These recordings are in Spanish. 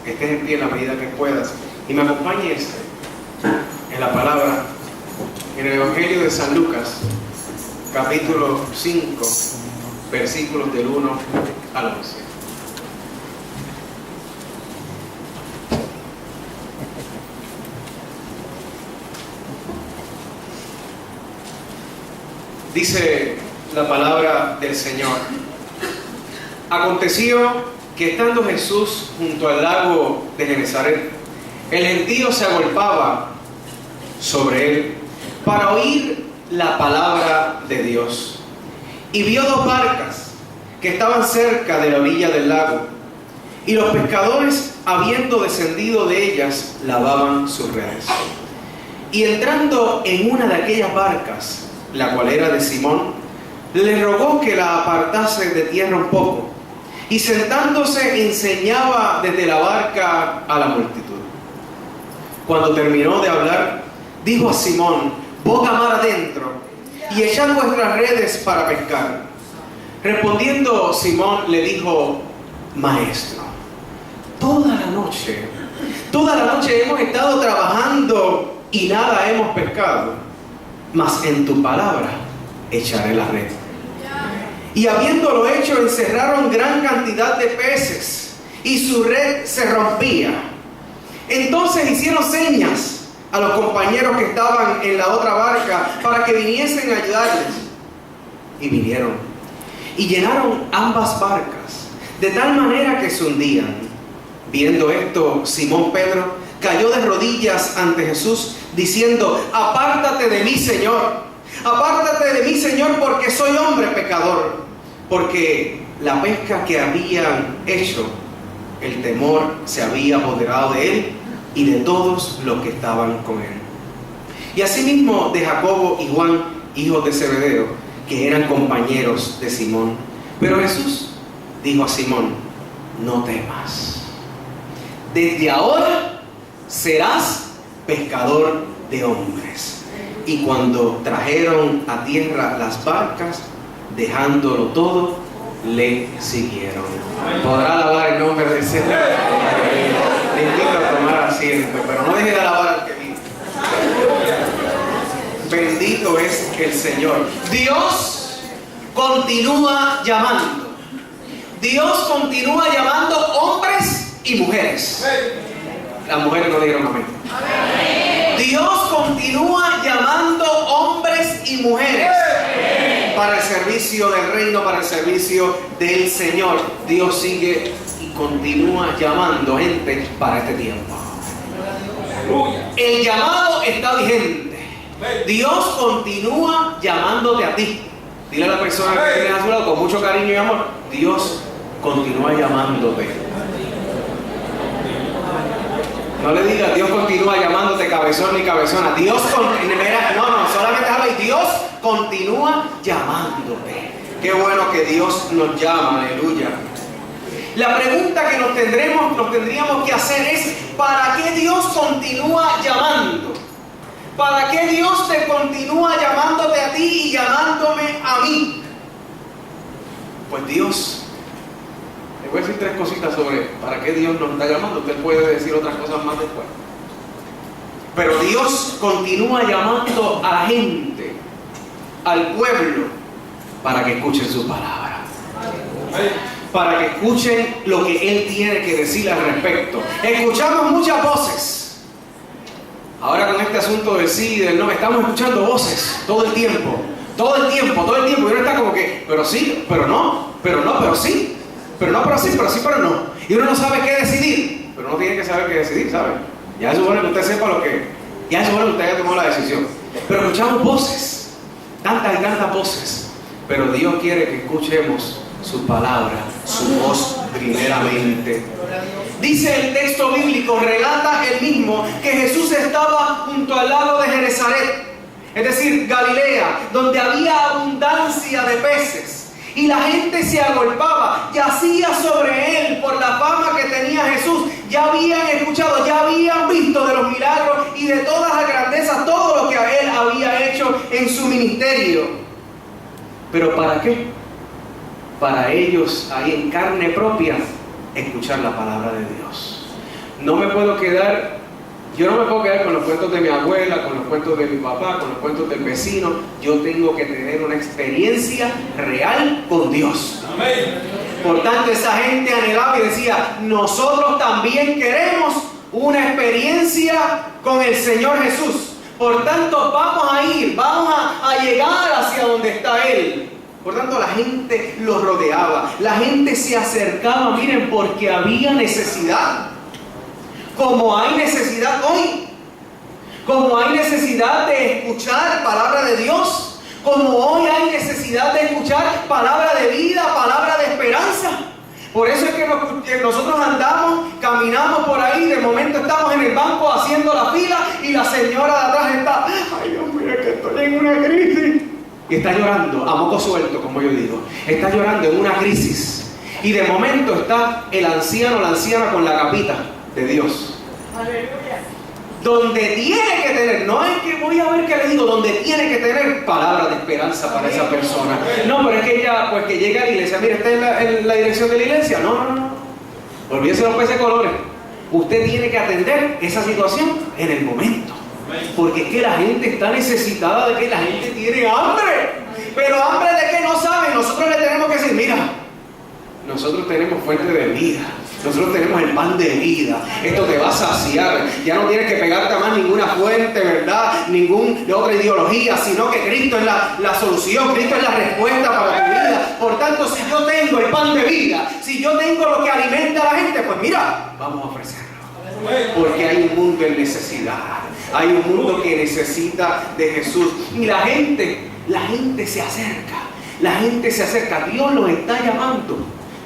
que estés en pie en la medida que puedas y me acompañes en la palabra, en el Evangelio de San Lucas, capítulo 5, versículos del 1 al 11. Dice la palabra del Señor: aconteció que estando Jesús junto al lago de Genesaret, el gentío se agolpaba sobre él para oír la palabra de Dios. Y vio dos barcas que estaban cerca de la orilla del lago, y los pescadores, habiendo descendido de ellas, lavaban sus redes. Y entrando en una de aquellas barcas, la cual era de Simón, le rogó que la apartase de tierra un poco, y sentándose enseñaba desde la barca a la multitud. Cuando terminó de hablar, dijo a Simón: boga mar adentro, y echad vuestras redes para pescar. Respondiendo Simón le dijo: Maestro, toda la noche hemos estado trabajando y nada hemos pescado, mas en tu palabra echaré la red. Y habiéndolo hecho, encerraron gran cantidad de peces, y su red se rompía. Entonces hicieron señas a los compañeros que estaban en la otra barca para que viniesen a ayudarles. Y vinieron, y llenaron ambas barcas, de tal manera que se hundían. Viendo esto, Simón Pedro cayó de rodillas ante Jesús, diciendo: apártate de mí, Señor. Apártate de mí, Señor, porque soy hombre pecador. Porque la pesca que habían hecho, el temor se había apoderado de él y de todos los que estaban con él. Y asimismo de Jacobo y Juan, hijos de Zebedeo, que eran compañeros de Simón. Pero Jesús dijo a Simón: no temas, desde ahora serás pescador de hombres. Y cuando trajeron a tierra las barcas, dejándolo todo, le siguieron. Podrá alabar el nombre del Señor. Le invito a tomar asiento, pero no deje de alabar al que vive. Bendito es el Señor. Dios continúa llamando. Dios continúa llamando hombres y mujeres. Las mujeres no dijeron amén. Dios continúa llamando hombres y mujeres para el servicio del reino, para el servicio del Señor. Dios sigue y continúa llamando gente para este tiempo. El llamado está vigente. Dios continúa llamándote a ti. Dile a la persona que tienes a su lado con mucho cariño y amor: Dios continúa llamándote. No le digas: Dios continúa llamándote cabezón ni cabezona. Dios solamente habla y Dios continúa llamándote. Qué bueno que Dios nos llama, aleluya. La pregunta que nos tendríamos que hacer es: ¿para qué Dios continúa llamando? ¿Para qué Dios te continúa llamándote a ti y llamándome a mí? Pues Dios, le voy a decir tres cositas sobre para qué Dios nos está llamando. Usted puede decir otras cosas más después. Pero Dios continúa llamando a la gente, al pueblo, para que escuchen su palabra. Para que escuchen lo que Él tiene que decir al respecto. Escuchamos muchas voces. Ahora con este asunto del sí y del no, estamos escuchando voces todo el tiempo. Todo el tiempo. Y uno está como que, pero sí, pero no, pero sí. Pero no, pero sí, pero no. Y uno no sabe qué decidir. Pero uno tiene que saber qué decidir, ¿sabe? Ya es bueno que usted sepa lo que... Ya es bueno que usted haya tomado la decisión. Pero escuchamos voces. Tantas y tantas voces. Pero Dios quiere que escuchemos su palabra, su voz primeramente. Dice el texto bíblico, relata el mismo, que Jesús estaba junto al lago de Genesaret, es decir, Galilea, donde había abundancia de peces. Y la gente se agolpaba, yacía sobre él por la fama que tenía Jesús. Ya habían escuchado, ya habían visto de los milagros y de todas las grandezas, todo lo que él había hecho en su ministerio. ¿Pero para qué? Para ellos, ahí en carne propia, escuchar la palabra de Dios. yo no me puedo quedar con los cuentos de mi abuela, con los cuentos de mi papá, con los cuentos del vecino. Yo tengo que tener una experiencia real con Dios. Amén. Por tanto, esa gente anhelaba y decía, nosotros también queremos una experiencia con el Señor Jesús. Por tanto, vamos a llegar hacia donde está Él. Por tanto, la gente los rodeaba, la gente se acercaba, miren, porque había necesidad. Como hay necesidad hoy, como hay necesidad de escuchar palabra de Dios, como hoy hay necesidad de escuchar palabra de vida, palabra de esperanza. Por eso es que nosotros andamos, caminamos por ahí, de momento estamos en el banco haciendo la fila y la señora de atrás está, ay Dios mío, que estoy en una crisis. Y está llorando, a moco suelto, como yo digo. Está llorando en una crisis. Y de momento está el anciano o la anciana con la capita de Dios. Aleluya. Donde tiene que tener, no es que voy a ver qué le digo, donde tiene que tener palabra de esperanza para esa persona. No, pero es que ella, pues que llega a la iglesia, mire, está en la dirección de la iglesia. No. Olvídese los peces de colores. Usted tiene que atender esa situación en el momento. Porque es que la gente está necesitada de que la gente tiene hambre. Pero hambre de que no saben. Nosotros le tenemos que decir, mira, nosotros tenemos fuente de vida. Nosotros tenemos el pan de vida. Esto te va a saciar. Ya no tienes que pegarte a más ninguna fuente, ¿verdad? De otra ideología, sino que Cristo es la solución. Cristo es la respuesta para tu vida. Por tanto, si yo tengo el pan de vida, si yo tengo lo que alimenta a la gente, pues mira, vamos a ofrecerlo. Porque hay un mundo en necesidad. Hay un mundo que necesita de Jesús. Y la gente se acerca. La gente se acerca. Dios los está llamando.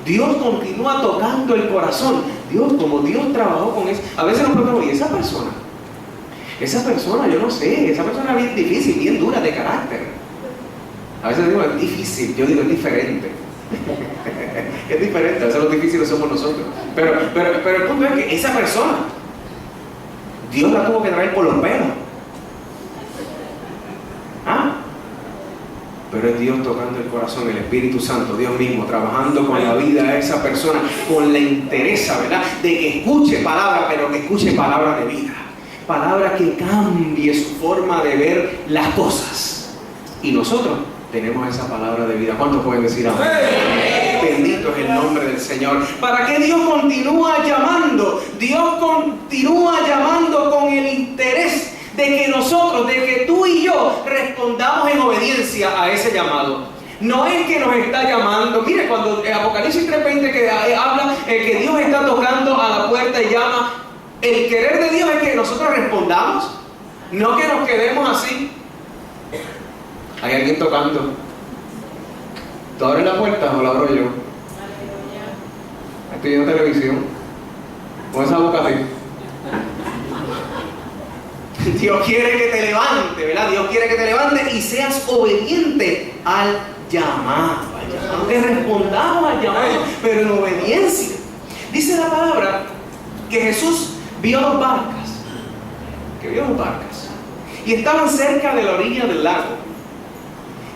Dios continúa tocando el corazón. Dios, como Dios trabajó con eso. A veces nos preguntamos, ¿y esa persona, yo no sé, esa persona es bien difícil, bien dura de carácter. A veces digo, es difícil, yo digo, es diferente. Es diferente, a veces los difíciles somos nosotros. Pero el punto es que esa persona, Dios la tuvo que traer por los pelos. ¿Ah? Pero es Dios tocando el corazón, el Espíritu Santo, Dios mismo, trabajando con la vida de esa persona, con la interés, ¿verdad?, de que escuche palabra, pero que escuche palabra de vida. Palabra que cambie su forma de ver las cosas. Y nosotros tenemos esa palabra de vida. ¿Cuántos pueden decir amén? Bendito es el nombre del Señor. ¿Para qué Dios continúa llamando? Dios continúa llamando con el interés de que nosotros, de que tú y yo respondamos en obediencia a ese llamado. No es que nos está llamando. Mire, cuando en Apocalipsis 3:20 que habla que Dios está tocando a la puerta y llama, el querer de Dios es que nosotros respondamos, no que nos quedemos así. Hay alguien tocando. ¿Tú abres la puerta o la abro yo? Estoy viendo televisión con esa boca así. Dios quiere que te levante, ¿verdad? Dios quiere que te levante y seas obediente al llamado. Que respondamos al llamado, pero en obediencia. Dice la palabra que Jesús vio dos barcas. Y estaban cerca de la orilla del lago.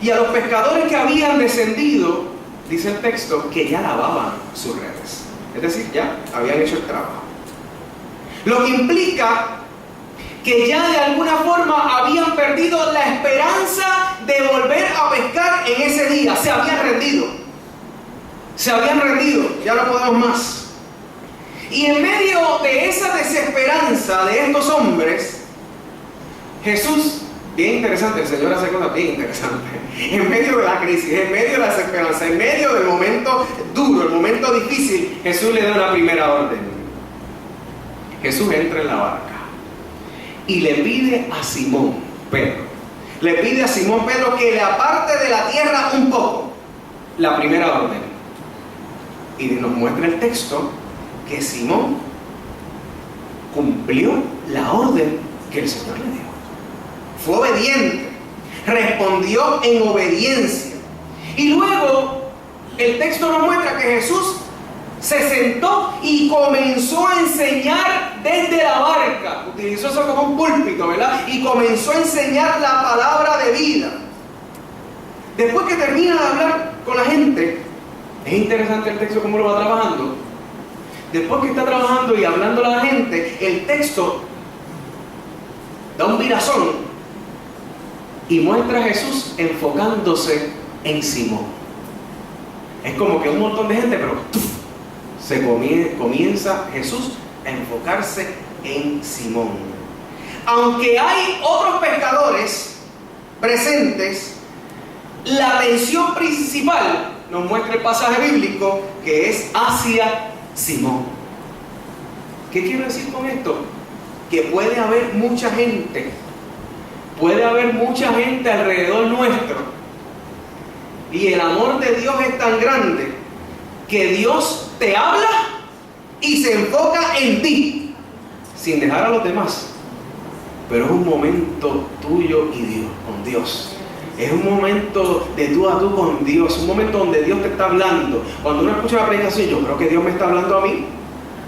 Y a los pescadores que habían descendido, dice el texto, que ya lavaban sus redes. Es decir, ya habían hecho el trabajo. Lo que implica que ya de alguna forma habían perdido la esperanza de volver a pescar en ese día. Se habían rendido, ya no podemos más. Y en medio de esa desesperanza de estos hombres, Jesús, bien interesante, el Señor hace cosas bien interesantes. En medio de la crisis, en medio de la desesperanza, en medio del momento duro, el momento difícil, Jesús le da una primera orden. Jesús entra en la barca y le pide a Simón Pedro, que le aparte de la tierra un poco. La primera orden. Y nos muestra el texto que Simón cumplió la orden que el Señor le dio. Fue obediente, respondió en obediencia. Y luego el texto nos muestra que Jesús se sentó y comenzó a enseñar desde la barca. Utilizó eso como un púlpito, ¿verdad? Y comenzó a enseñar la palabra de vida. Después que termina de hablar con la gente, es interesante el texto cómo lo va trabajando. después que está trabajando y hablando a la gente, el texto da un virazón y muestra a Jesús enfocándose en Simón. Es como que un montón de gente, pero comienza Jesús a enfocarse en Simón. Aunque hay otros pescadores presentes, la atención principal nos muestra el pasaje bíblico que es hacia Simón. ¿Qué quiero decir con esto? Que puede haber mucha gente alrededor nuestro, y el amor de Dios es tan grande que Dios te habla y se enfoca en ti sin dejar a los demás. Pero es un momento tuyo y Dios, con Dios. Es un momento de tú a tú con Dios, un momento donde Dios te está hablando. Cuando uno escucha la predicación, yo creo que Dios me está hablando a mí.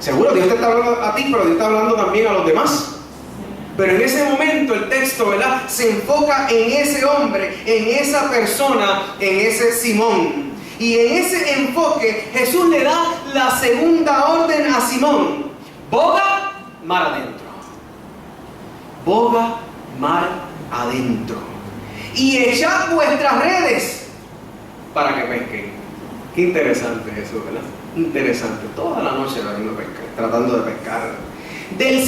Seguro Dios te está hablando a ti, pero Dios está hablando también a los demás. Pero en ese momento el texto, ¿verdad?, se enfoca en ese hombre, en esa persona, en ese Simón. Y en ese enfoque Jesús le da la segunda orden a Simón: boga mar adentro. Boga mar adentro. Y echad vuestras redes para que pesquen. Qué interesante eso, ¿verdad? Interesante. Toda la noche tratando de pescar. Del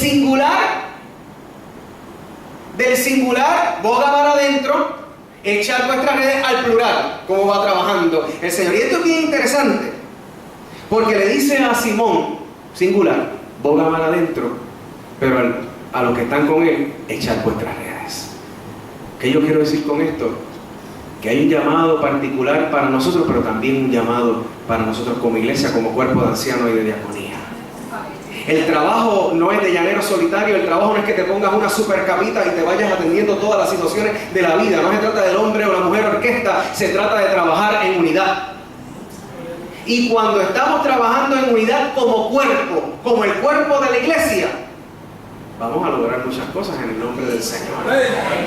singular, boga mar adentro, echad vuestras redes, al plural, cómo va trabajando el Señor. Y esto es bien interesante, porque le dice a Simón, singular, boga mar adentro, pero a los que están con él, echad vuestras redes. ¿Qué yo quiero decir con esto? Que hay un llamado particular para nosotros, pero también un llamado para nosotros como iglesia, como cuerpo de ancianos y de diaconía. El trabajo no es de llanero solitario, el trabajo no es que te pongas una super capita y te vayas atendiendo todas las situaciones de la vida. No se trata del hombre o la mujer orquesta, se trata de trabajar en unidad. Y cuando estamos trabajando en unidad como cuerpo, como el cuerpo de la iglesia, vamos a lograr muchas cosas en el nombre del Señor.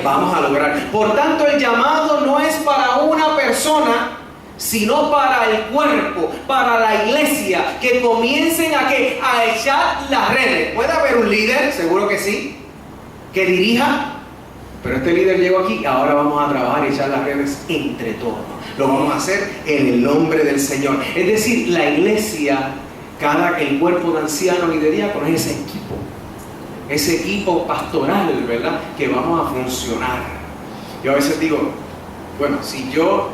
Vamos a lograr. Por tanto, el llamado no es para una persona, sino para el cuerpo, para la iglesia, que comiencen a echar las redes. ¿Puede haber un líder? Seguro que sí, que dirija, pero este líder llegó aquí, ahora vamos a trabajar y echar las redes entre todos. Lo vamos a hacer en el nombre del Señor. Es decir, la iglesia, el cuerpo de ancianos y de diáconos, es ese equipo pastoral, ¿verdad?, que vamos a funcionar. Yo a veces digo, bueno, si yo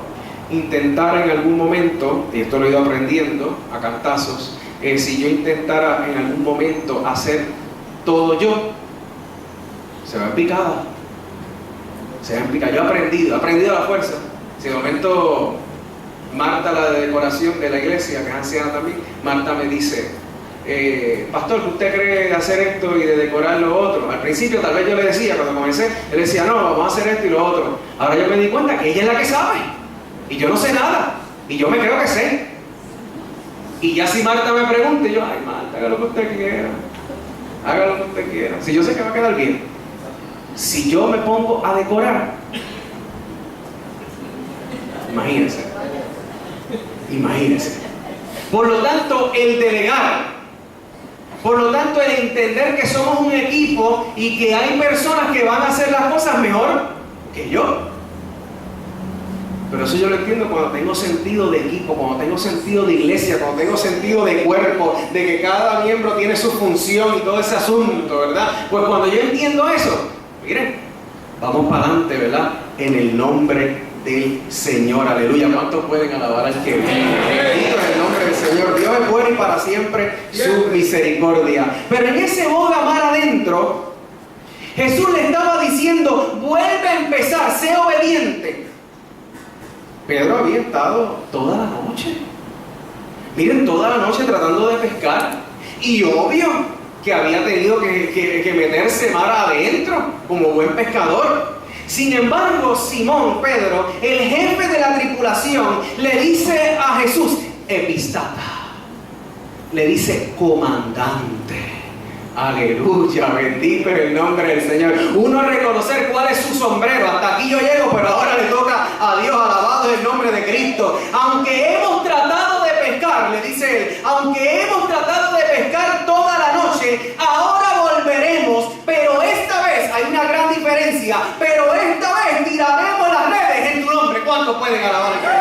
intentara en algún momento, y esto lo he ido aprendiendo a cantazos, si yo intentara en algún momento hacer todo yo, se va en picada. Yo he aprendido a la fuerza. Si de momento Marta, la de decoración de la iglesia, que es anciana también, Marta me dice, pastor, ¿usted cree hacer esto y de decorar lo otro? Al principio tal vez yo le decía, cuando comencé, él decía, no, vamos a hacer esto y lo otro. Ahora yo me di cuenta que ella es la que sabe y yo no sé nada, y yo me creo que sé. Y ya si Marta me pregunta, yo, ay Marta, haga lo que usted quiera, haga lo que usted quiera, si yo sé que va a quedar bien. Si yo me pongo a decorar, imagínense. Por lo tanto, el delegar, por lo tanto, el entender que somos un equipo y que hay personas que van a hacer las cosas mejor que yo. Pero eso yo lo entiendo cuando tengo sentido de equipo, cuando tengo sentido de iglesia, cuando tengo sentido de cuerpo, de que cada miembro tiene su función y todo ese asunto, ¿verdad? Pues cuando yo entiendo eso, miren, vamos para adelante, ¿verdad? En el nombre del Señor, aleluya. ¿Cuántos pueden alabar al que vive? Bendito es el nombre del Señor. Dios es bueno y para siempre su misericordia. Pero en ese boga mar adentro, Jesús le estaba diciendo, vuelve a empezar, sé obediente. Pedro había estado toda la noche, miren, toda la noche tratando de pescar, y obvio que había tenido que meterse mar adentro como buen pescador. Sin embargo, Simón, Pedro, el jefe de la tripulación, le dice a Jesús, epistata, le dice comandante. Aleluya, bendito es el nombre del Señor. Uno reconocer cuál es su sombrero. Hasta aquí yo llego, pero ahora le toca a Dios. Alabado es el nombre de Cristo. Aunque hemos tratado de pescar, le dice él, aunque hemos tratado de pescar pero esta vez tiraremos las redes en tu nombre. ¿Cuántos pueden alabar a Dios?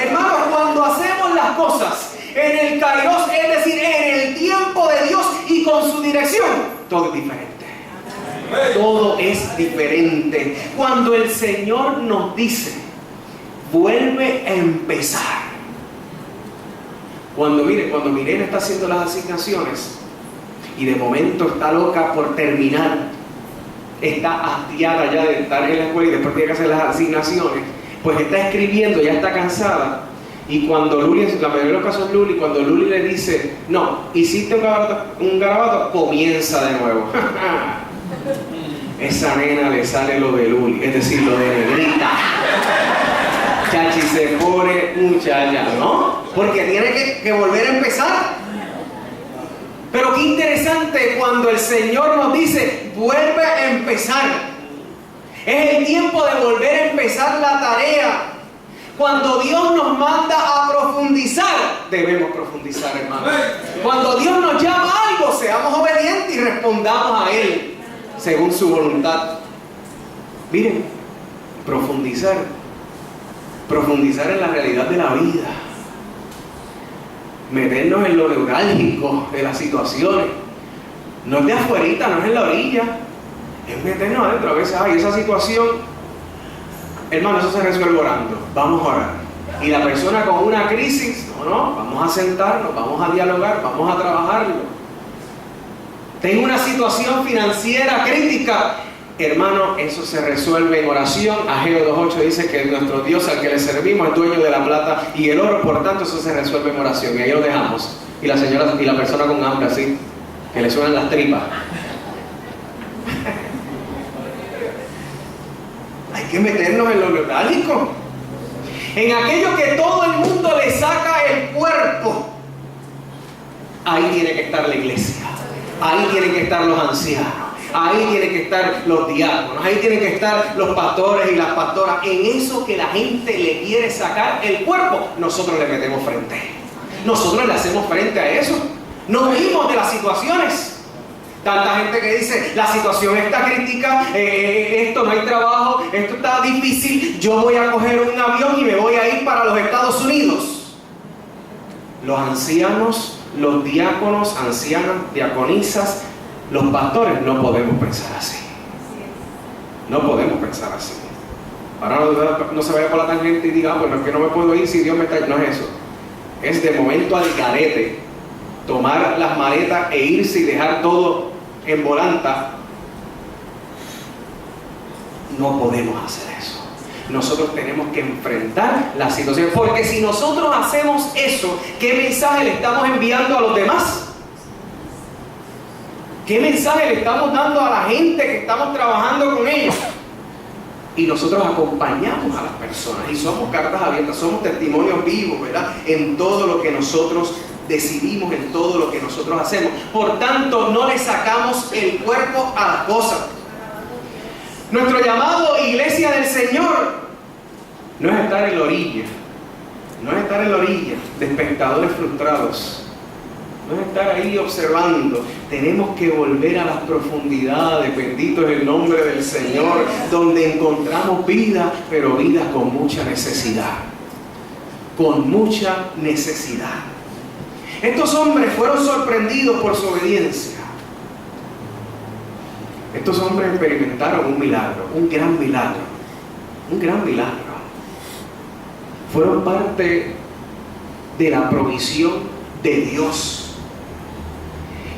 Hermanos, cuando hacemos las cosas en el kairos, es decir, en el tiempo de Dios y con su dirección, todo es diferente. Todo es diferente. Cuando el Señor nos dice, vuelve a empezar. Cuando Mirena está haciendo las asignaciones y de momento está loca por terminar, está hastiada ya de estar en la escuela y después tiene que hacer las asignaciones, pues está escribiendo, ya está cansada. Y cuando Luli, la mayoría de los casos Luli, cuando Luli le dice, no, hiciste un garabato, comienza de nuevo. Esa nena le sale lo de Luli, es decir, lo de negrita. Chachi se pone muchacha, ¿no? Porque tiene que volver a empezar. Pero qué interesante cuando el Señor nos dice, vuelve a empezar. Es el tiempo de volver a empezar la tarea. Cuando Dios nos manda a profundizar, debemos profundizar, hermano. Cuando Dios nos llama a algo, seamos obedientes y respondamos a Él según su voluntad. Miren, profundizar en la realidad de la vida, meternos en lo neurálgico de las situaciones, no es de afuerita, no es en la orilla, es meternos adentro. A veces, esa situación, hermano, eso se resuelve orando, vamos a orar. Y la persona con una crisis, no, vamos a sentarnos, vamos a dialogar, vamos a trabajarlo. Tengo una situación financiera crítica, hermano, eso se resuelve en oración. Ageo 2:8 dice que nuestro Dios al que le servimos es dueño de la plata y el oro, por tanto eso se resuelve en oración. Y ahí lo dejamos. Y la persona con hambre así, que le suenan las tripas. Hay que meternos en lo neurálgico, en aquello que todo el mundo le saca el cuerpo. Ahí tiene que estar la iglesia, ahí tienen que estar los ancianos, ahí tienen que estar los diáconos, ahí tienen que estar los pastores y las pastoras. En eso que la gente le quiere sacar el cuerpo, nosotros le metemos frente. Nosotros le hacemos frente a eso. Nos reímos de las situaciones. Tanta gente que dice, la situación está crítica, esto no hay trabajo, esto está difícil, yo voy a coger un avión y me voy a ir para los Estados Unidos. Los ancianos, los diáconos, ancianas, diaconisas, los pastores, no podemos pensar así. No podemos pensar así. Ahora no se vaya por la tangente y diga, bueno, es que no me puedo ir si Dios me está... No es eso. Es de momento al garete, tomar las maletas e irse y dejar todo en volanta. No podemos hacer eso. Nosotros tenemos que enfrentar la situación, porque si nosotros hacemos eso, ¿qué mensaje le estamos enviando a los demás? ¿Qué mensaje le estamos dando a la gente que estamos trabajando con ellos? Y nosotros acompañamos a las personas y somos cartas abiertas, somos testimonios vivos, ¿verdad? En todo lo que nosotros decidimos, en todo lo que nosotros hacemos. Por tanto, no le sacamos el cuerpo a las cosas. Nuestro llamado, iglesia del Señor, no es estar en la orilla, no es estar en la orilla de espectadores frustrados, no es estar ahí observando. Tenemos que volver a las profundidades, bendito es el nombre del Señor, donde encontramos vida, pero vida con mucha necesidad, con mucha necesidad. Estos hombres fueron sorprendidos por su obediencia. Estos hombres experimentaron un milagro, un gran milagro, un gran milagro. Fueron parte de la provisión de Dios.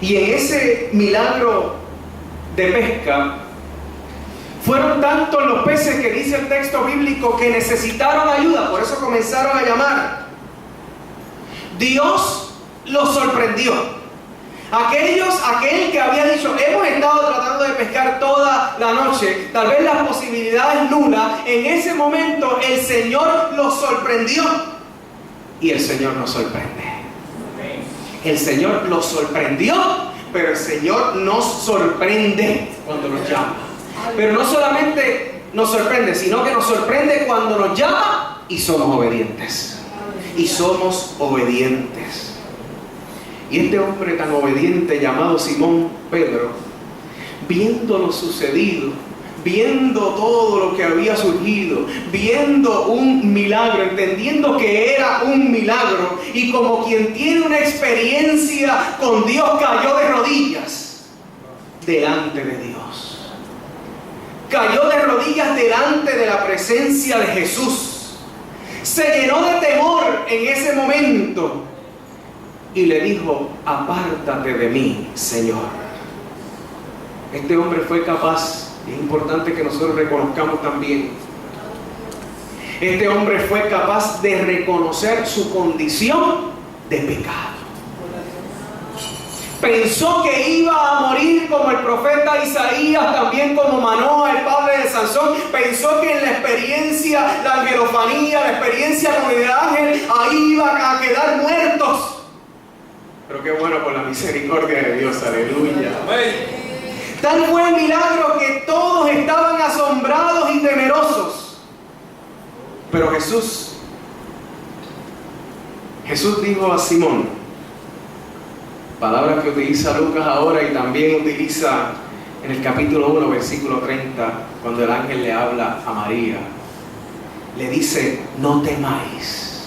Y en ese milagro de pesca, fueron tantos los peces que dice el texto bíblico que necesitaron ayuda, por eso comenzaron a llamar. Dios los sorprendió. Aquel que había dicho, hemos estado tratando de pescar toda la noche, tal vez las posibilidades nulas, en ese momento el Señor los sorprendió. Y el Señor nos sorprende. El Señor los sorprendió, pero el Señor nos sorprende cuando nos llama. Pero no solamente nos sorprende, sino que nos sorprende cuando nos llama y somos obedientes. Y somos obedientes. Y este hombre tan obediente llamado Simón Pedro, viendo lo sucedido, viendo todo lo que había surgido, viendo un milagro, entendiendo que era un milagro, y como quien tiene una experiencia con Dios, cayó de rodillas delante de Dios. Cayó de rodillas delante de la presencia de Jesús. Se llenó de temor en ese momento y le dijo: apártate de mí, Señor. Este hombre fue capaz, y es importante que nosotros reconozcamos también, este hombre fue capaz de reconocer su condición de pecado. Pensó que iba a morir como el profeta Isaías, también como Manoah, el padre de Sansón. Pensó que en la experiencia, la angelofanía, la experiencia con el ángel, ahí iban a quedar muertos. Pero qué bueno por la misericordia de Dios, aleluya. Amén. Tal fue el milagro que todos estaban asombrados y temerosos. Pero Jesús dijo a Simón, palabra que utiliza Lucas ahora y también utiliza en el capítulo 1, versículo 30, cuando el ángel le habla a María. Le dice: no temáis,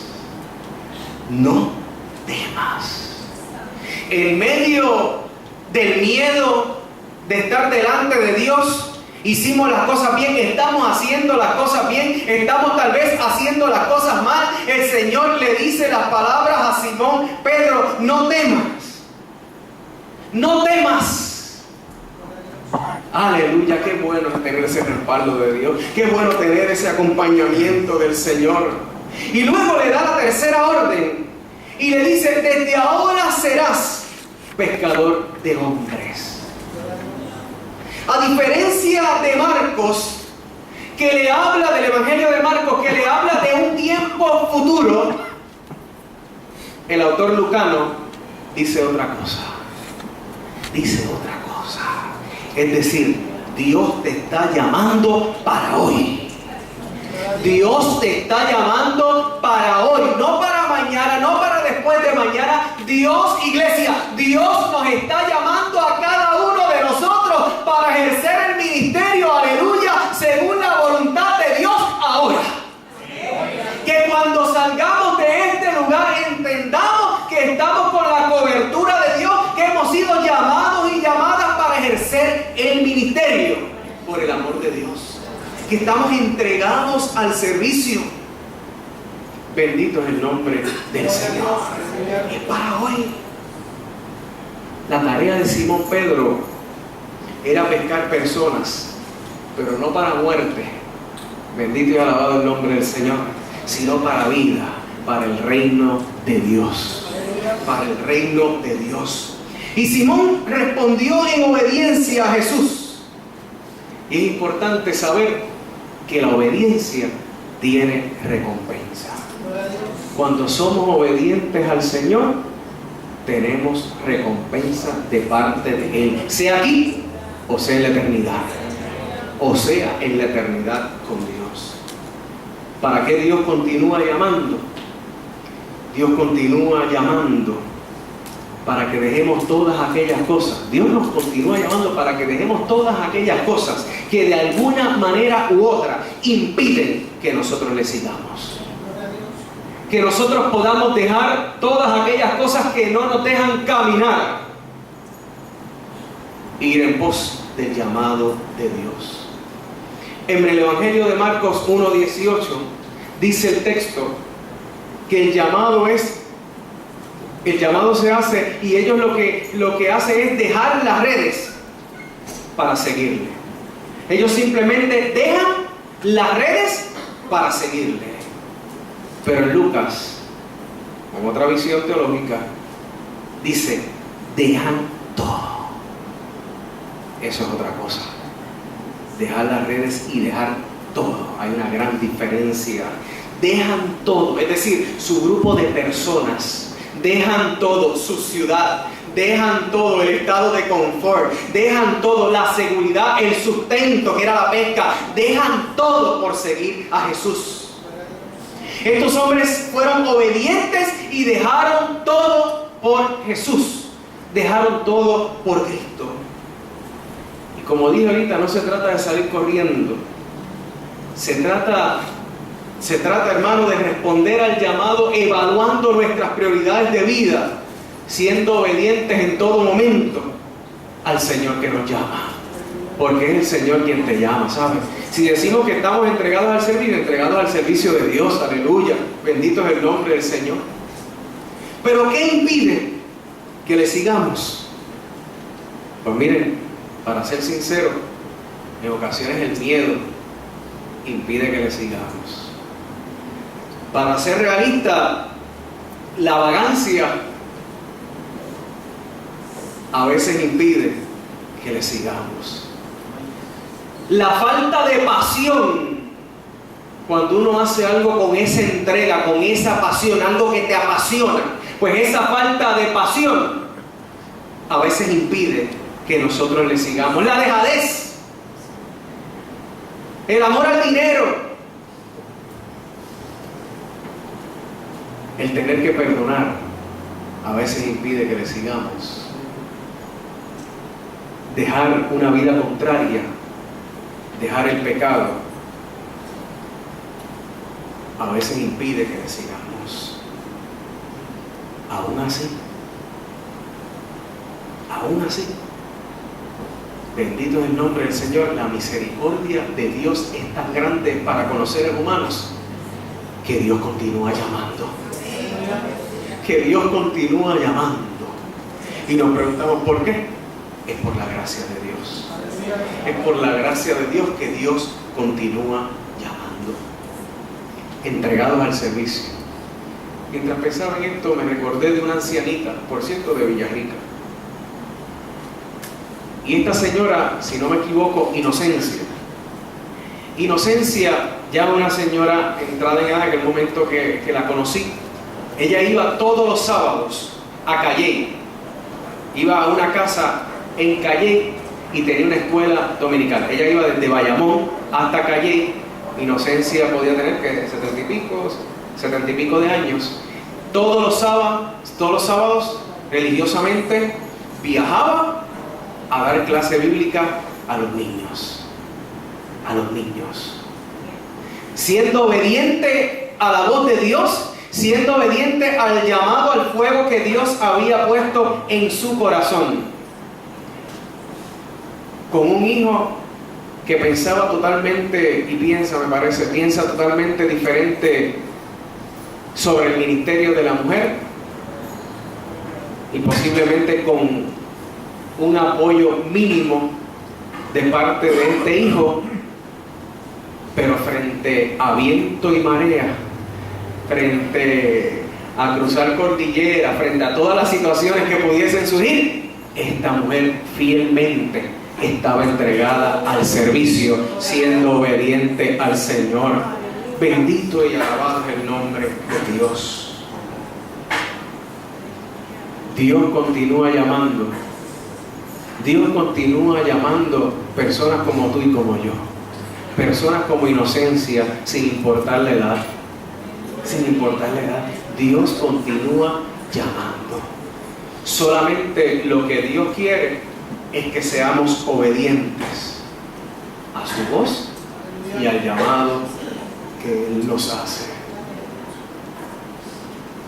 no temas. En medio del miedo de estar delante de Dios, hicimos las cosas bien, estamos haciendo las cosas bien, estamos tal vez haciendo las cosas mal. El Señor le dice las palabras a Simón Pedro: no temas, no temas. Aleluya, qué bueno es tener ese respaldo de Dios, qué bueno tener ese acompañamiento del Señor. Y luego le da la tercera orden y le dice: desde ahora serás pescador de hombres. A diferencia de Marcos, que le habla del Evangelio de Marcos, que le habla de un tiempo futuro, el autor lucano dice otra cosa. Dice otra cosa. Es decir, Dios te está llamando para hoy. Dios te está llamando para hoy, no para mañana, no para después de mañana. Dios, iglesia, Dios nos está llamando a cada uno de nosotros para ejercer el ministerio, aleluya, según la voluntad de Dios ahora. Que cuando salgamos de este lugar entendamos que estamos con la cobertura de Dios, que hemos sido llamados y llamadas para ejercer el ministerio por el amor de Dios, que estamos entregados al servicio. Bendito es el nombre del Señor. Es para hoy. La tarea de Simón Pedro era pescar personas, pero no para muerte, bendito y alabado el nombre del Señor, sino para vida, para el reino de Dios, para el reino de Dios. Y Simón respondió en obediencia a Jesús. Y es importante saber que la obediencia tiene recompensa. Cuando somos obedientes al Señor, tenemos recompensa de parte de Él, sea aquí o sea en la eternidad, o sea en la eternidad con Dios. ¿Para qué Dios continúa llamando? Dios continúa llamando para que dejemos todas aquellas cosas. Dios nos continúa llamando para que dejemos todas aquellas cosas que de alguna manera u otra impiden que nosotros le sigamos. Que nosotros podamos dejar todas aquellas cosas que no nos dejan caminar e ir en pos del llamado de Dios. En el Evangelio de Marcos 1:18 dice el texto que el llamado se hace, y ellos lo que hacen es dejar las redes para seguirle. Ellos simplemente dejan las redes para seguirle. Pero en Lucas, con otra visión teológica, dice: dejan todo. Eso es otra cosa. Dejar las redes y dejar todo. Hay una gran diferencia. Dejan todo, es decir, su grupo de personas. Dejan todo, su ciudad. Dejan todo, el estado de confort. Dejan todo, la seguridad, el sustento que era la pesca. Dejan todo por seguir a Jesús. Estos hombres fueron obedientes y dejaron todo por Jesús. Dejaron todo por Cristo. como dije ahorita, no se trata de salir corriendo. Se trata, hermano, de responder al llamado evaluando nuestras prioridades de vida, siendo obedientes en todo momento al Señor que nos llama. Porque es el Señor quien te llama, ¿sabes? Si decimos que estamos entregados al servicio de Dios, aleluya, bendito es el nombre del Señor. Pero ¿qué impide que le sigamos? Pues miren, para ser sincero, en ocasiones el miedo impide que le sigamos. Para ser realista, la vagancia a veces impide que le sigamos. La falta de pasión, cuando uno hace algo con esa entrega, con esa pasión, algo que te apasiona, pues esa falta de pasión a veces impide que nosotros le sigamos. La dejadez, el amor al dinero, el tener que perdonar, a veces impide que le sigamos. Dejar una vida contraria, dejar el pecado, a veces impide que le sigamos. Aún así, bendito es el nombre del Señor, la misericordia de Dios es tan grande para con los seres humanos que Dios continúa llamando. Que Dios continúa llamando. Y nos preguntamos ¿por qué? Es por la gracia de Dios. Es por la gracia de Dios que Dios continúa llamando. Entregados al servicio. Mientras pensaba en esto, me recordé de una ancianita, por cierto, de Villarrica. Y esta señora, si no me equivoco, Inocencia, ya una señora entrada en edad en el momento que la conocí, ella iba todos los sábados a Calley. Iba a una casa en Calley y tenía una escuela dominical. Ella iba desde Bayamón hasta Calley. Inocencia podía tener que 70 y pico de años. Todos los sábados religiosamente viajaba a dar clase bíblica a los niños. Siendo obediente a la voz de Dios, siendo obediente al llamado al fuego que Dios había puesto en su corazón. Con un hijo que pensaba totalmente, y piensa totalmente diferente sobre el ministerio de la mujer, y posiblemente con un apoyo mínimo de parte de este hijo, pero frente a viento y marea, frente a cruzar cordillera, frente a todas las situaciones que pudiesen surgir, esta mujer fielmente estaba entregada al servicio, siendo obediente al Señor. Bendito y alabado es el nombre de Dios. Dios continúa llamando. Dios continúa llamando personas como tú y como yo. Personas como Inocencia, sin importar la edad. Dios continúa llamando. Solamente lo que Dios quiere es que seamos obedientes a su voz y al llamado que Él nos hace.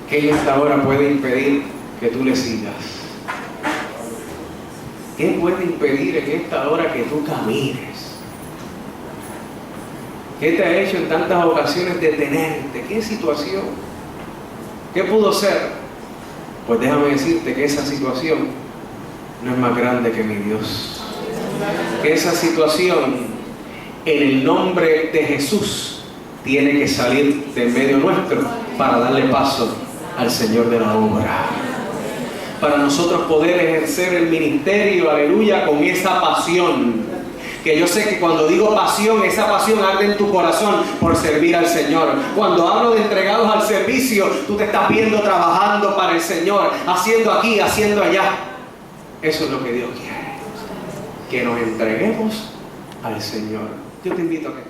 ¿Qué en esta hora puede impedir que tú le sigas? ¿Qué puede impedir en esta hora que tú camines? ¿Qué te ha hecho en tantas ocasiones detenerte? ¿Qué situación? ¿Qué pudo ser? Pues déjame decirte que esa situación no es más grande que mi Dios. Que esa situación, en el nombre de Jesús, tiene que salir de en medio nuestro para darle paso al Señor de la obra. Para nosotros poder ejercer el ministerio, aleluya, con esa pasión. Que yo sé que cuando digo pasión, esa pasión arde en tu corazón por servir al Señor. Cuando hablo de entregados al servicio, tú te estás viendo trabajando para el Señor, haciendo aquí, haciendo allá. Eso es lo que Dios quiere, que nos entreguemos al Señor. Yo te invito a que